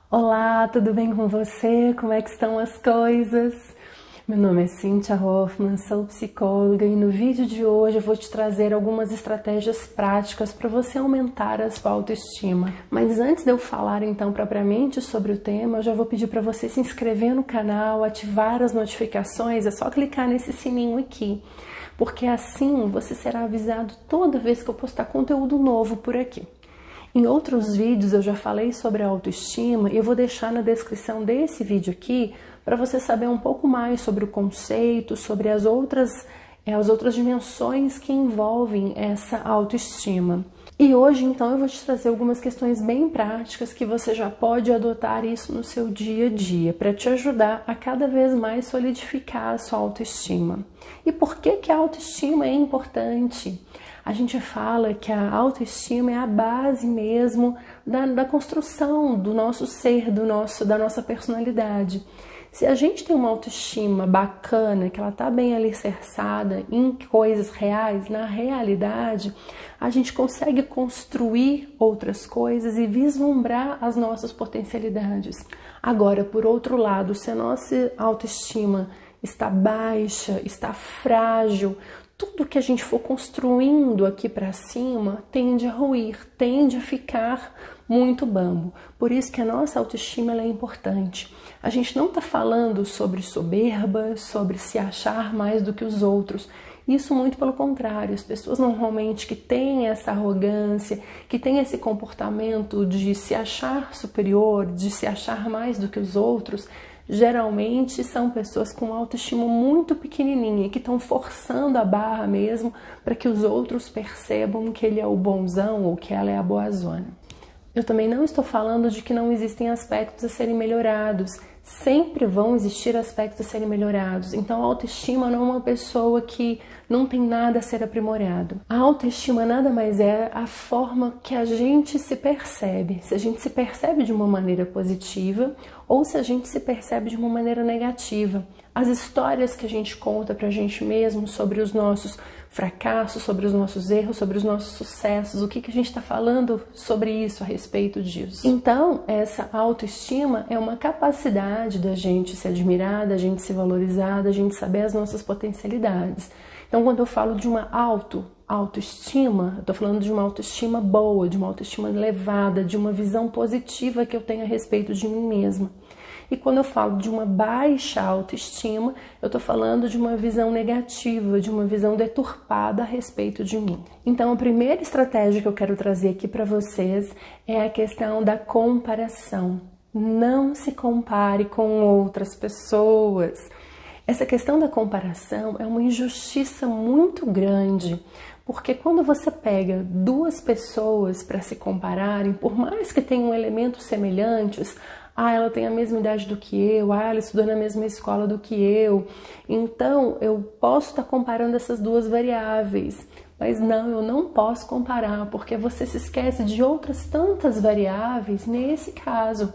Olá, tudo bem com você? Como é que estão as coisas? Meu nome é Cynthia Hoffman, sou psicóloga e no vídeo de hoje eu vou te trazer algumas estratégias práticas para você aumentar a sua autoestima. Mas antes de eu falar então propriamente sobre o tema, eu já vou pedir para você se inscrever no canal, ativar as notificações, é só clicar nesse sininho aqui, porque assim você será avisado toda vez que eu postar conteúdo novo por aqui. Em outros vídeos eu já falei sobre a autoestima e eu vou deixar na descrição desse vídeo aqui para você saber um pouco mais sobre o conceito, sobre as outras dimensões que envolvem essa autoestima. E hoje então eu vou te trazer algumas questões bem práticas que você já pode adotar isso no seu dia a dia para te ajudar a cada vez mais solidificar a sua autoestima. E por que a autoestima é importante? A gente fala que a autoestima é a base mesmo da construção do nosso ser, da nossa personalidade. Se a gente tem uma autoestima bacana, que ela está bem alicerçada em coisas reais, na realidade, a gente consegue construir outras coisas e vislumbrar as nossas potencialidades. Agora, por outro lado, se a nossa autoestima está baixa, está frágil, tudo que a gente for construindo aqui para cima tende a ruir, tende a ficar muito bambo. Por isso que a nossa autoestima ela é importante. A gente não está falando sobre soberba, sobre se achar mais do que os outros. Isso muito pelo contrário. As pessoas normalmente que têm essa arrogância, que têm esse comportamento de se achar superior, de se achar mais do que os outros, geralmente são pessoas com autoestima muito pequenininha, que estão forçando a barra mesmo para que os outros percebam que ele é o bonzão ou que ela é a boazona. Eu também não estou falando de que não existem aspectos a serem melhorados. Sempre vão existir aspectos a serem melhorados. Então a autoestima não é uma pessoa que não tem nada a ser aprimorado. A autoestima nada mais é a forma que a gente se percebe. Se a gente se percebe de uma maneira positiva ou se a gente se percebe de uma maneira negativa. As histórias que a gente conta pra gente mesmo sobre os nossos fracassos, sobre os nossos erros, sobre os nossos sucessos, o que a gente está falando sobre isso, a respeito disso. Então, essa autoestima é uma capacidade da gente se admirar, da gente se valorizar, da gente saber as nossas potencialidades. Então, quando eu falo de uma autoestima, eu estou falando de uma autoestima boa, de uma autoestima elevada, de uma visão positiva que eu tenho a respeito de mim mesma. E quando eu falo de uma baixa autoestima, eu estou falando de uma visão negativa, de uma visão deturpada a respeito de mim. Então, a primeira estratégia que eu quero trazer aqui para vocês é a questão da comparação. Não se compare com outras pessoas. Essa questão da comparação é uma injustiça muito grande, porque quando você pega duas pessoas para se compararem, por mais que tenham elementos semelhantes, ela tem a mesma idade do que eu, ela estudou na mesma escola do que eu, então eu posso estar comparando essas duas variáveis, mas não, eu não posso comparar, porque você se esquece de outras tantas variáveis nesse caso.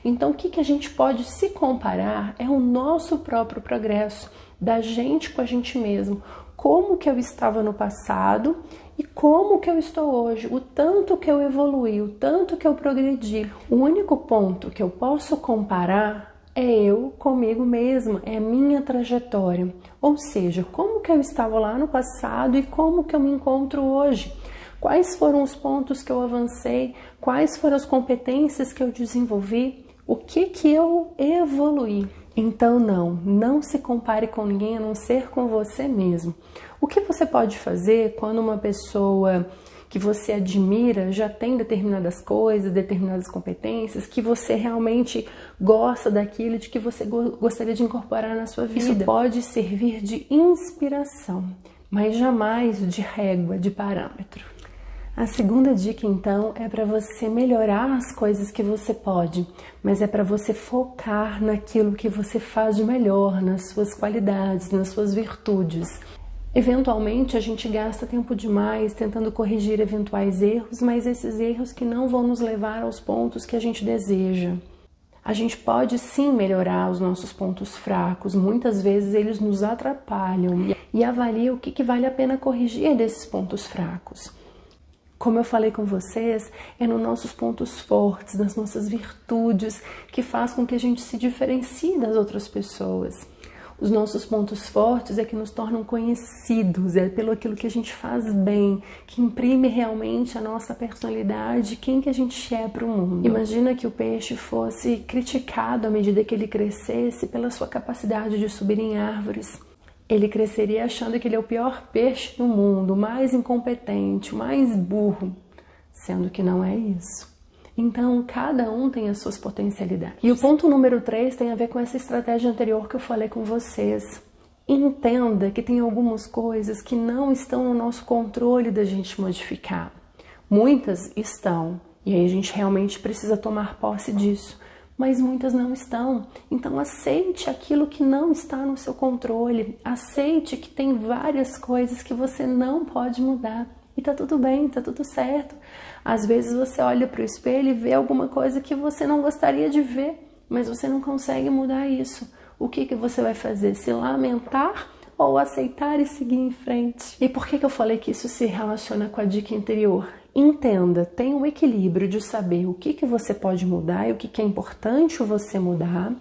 Então o que a gente pode se comparar é o nosso próprio progresso, da gente com a gente mesmo, como que eu estava no passado e como que eu estou hoje, o tanto que eu evoluí, o tanto que eu progredi. O único ponto que eu posso comparar é eu comigo mesma, é a minha trajetória. Ou seja, como que eu estava lá no passado e como que eu me encontro hoje. Quais foram os pontos que eu avancei, quais foram as competências que eu desenvolvi, o que eu evoluí. Então não se compare com ninguém a não ser com você mesmo. O que você pode fazer quando uma pessoa que você admira já tem determinadas coisas, determinadas competências, que você realmente gosta daquilo, de que você gostaria de incorporar na sua vida? Isso pode servir de inspiração, mas jamais de régua, de parâmetro. A segunda dica, então, é para você melhorar as coisas que você pode, mas é para você focar naquilo que você faz de melhor, nas suas qualidades, nas suas virtudes. Eventualmente, a gente gasta tempo demais tentando corrigir eventuais erros, mas esses erros que não vão nos levar aos pontos que a gente deseja. A gente pode sim melhorar os nossos pontos fracos, muitas vezes eles nos atrapalham e avalia o que vale a pena corrigir desses pontos fracos. Como eu falei com vocês, é nos nossos pontos fortes, nas nossas virtudes, que faz com que a gente se diferencie das outras pessoas. Os nossos pontos fortes é que nos tornam conhecidos, é pelo aquilo que a gente faz bem, que imprime realmente a nossa personalidade, quem que a gente é para o mundo. Imagina que o peixe fosse criticado à medida que ele crescesse pela sua capacidade de subir em árvores. Ele cresceria achando que ele é o pior peixe do mundo, o mais incompetente, o mais burro, sendo que não é isso. Então, cada um tem as suas potencialidades. E o ponto número 3 tem a ver com essa estratégia anterior que eu falei com vocês. Entenda que tem algumas coisas que não estão no nosso controle da gente modificar. Muitas estão, e aí a gente realmente precisa tomar posse disso. Mas muitas não estão. Então aceite aquilo que não está no seu controle. Aceite que tem várias coisas que você não pode mudar. E tá tudo bem, tá tudo certo. Às vezes você olha para o espelho e vê alguma coisa que você não gostaria de ver, mas você não consegue mudar isso. O que você vai fazer? Se lamentar ou aceitar e seguir em frente? E por que eu falei que isso se relaciona com a dica anterior? Entenda, tenha um equilíbrio de saber o que você pode mudar e o que é importante você mudar.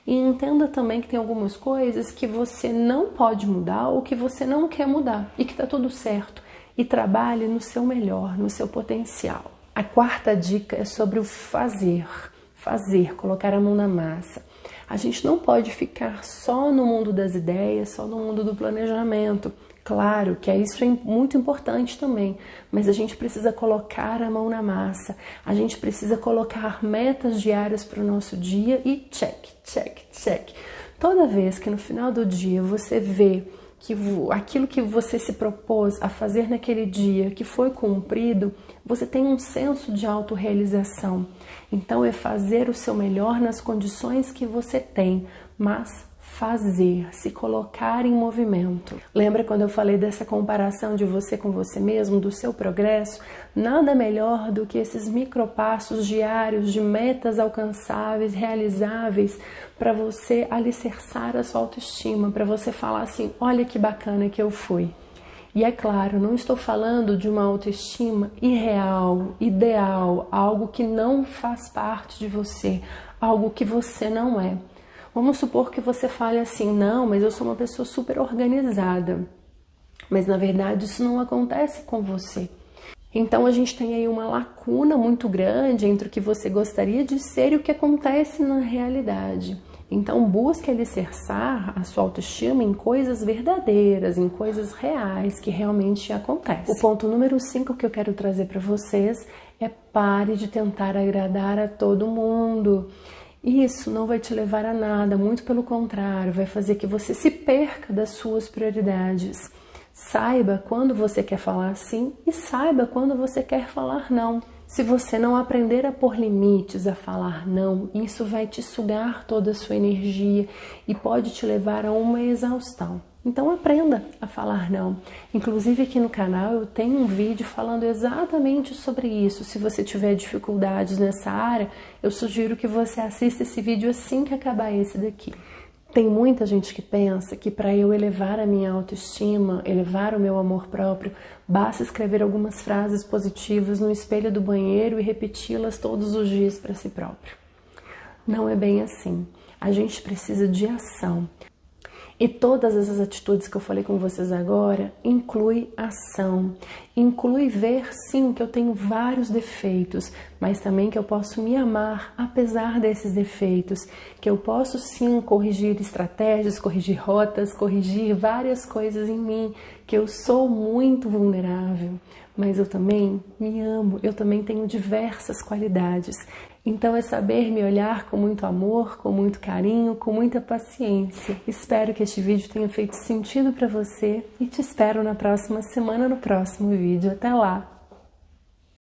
E entenda também que tem algumas coisas que você não pode mudar ou que você não quer mudar e que tá tudo certo. E trabalhe no seu melhor, no seu potencial. A quarta dica é sobre o fazer. Fazer, colocar a mão na massa. A gente não pode ficar só no mundo das ideias, só no mundo do planejamento. Claro que isso é muito importante também, mas a gente precisa colocar a mão na massa. A gente precisa colocar metas diárias para o nosso dia e check, check, check. Toda vez que no final do dia você vê que aquilo que você se propôs a fazer naquele dia, que foi cumprido, você tem um senso de autorrealização. Então é fazer o seu melhor nas condições que você tem, mas fazer, se colocar em movimento. Lembra quando eu falei dessa comparação de você com você mesmo, do seu progresso? Nada melhor do que esses micropassos diários de metas alcançáveis, realizáveis, para você alicerçar a sua autoestima, para você falar assim, olha que bacana que eu fui. E é claro, não estou falando de uma autoestima irreal, ideal, algo que não faz parte de você, algo que você não é. Vamos supor que você fale assim, não, mas eu sou uma pessoa super organizada. Mas na verdade isso não acontece com você. Então a gente tem aí uma lacuna muito grande entre o que você gostaria de ser e o que acontece na realidade. Então busque alicerçar a sua autoestima em coisas verdadeiras, em coisas reais que realmente acontecem. O ponto número 5 que eu quero trazer para vocês é pare de tentar agradar a todo mundo. Isso não vai te levar a nada, muito pelo contrário, vai fazer que você se perca das suas prioridades. Saiba quando você quer falar sim e saiba quando você quer falar não. Se você não aprender a pôr limites, a falar não, isso vai te sugar toda a sua energia e pode te levar a uma exaustão. Então aprenda a falar não. Inclusive aqui no canal eu tenho um vídeo falando exatamente sobre isso. Se você tiver dificuldades nessa área, eu sugiro que você assista esse vídeo assim que acabar esse daqui. Tem muita gente que pensa que para eu elevar a minha autoestima, elevar o meu amor próprio, basta escrever algumas frases positivas no espelho do banheiro e repeti-las todos os dias para si próprio. Não é bem assim. A gente precisa de ação. E todas essas atitudes que eu falei com vocês agora inclui ação, inclui ver sim que eu tenho vários defeitos, mas também que eu posso me amar apesar desses defeitos, que eu posso sim corrigir estratégias, corrigir rotas, corrigir várias coisas em mim, que eu sou muito vulnerável, mas eu também me amo, eu também tenho diversas qualidades. Então é saber me olhar com muito amor, com muito carinho, com muita paciência. Espero que este vídeo tenha feito sentido para você e te espero na próxima semana no próximo vídeo. Até lá!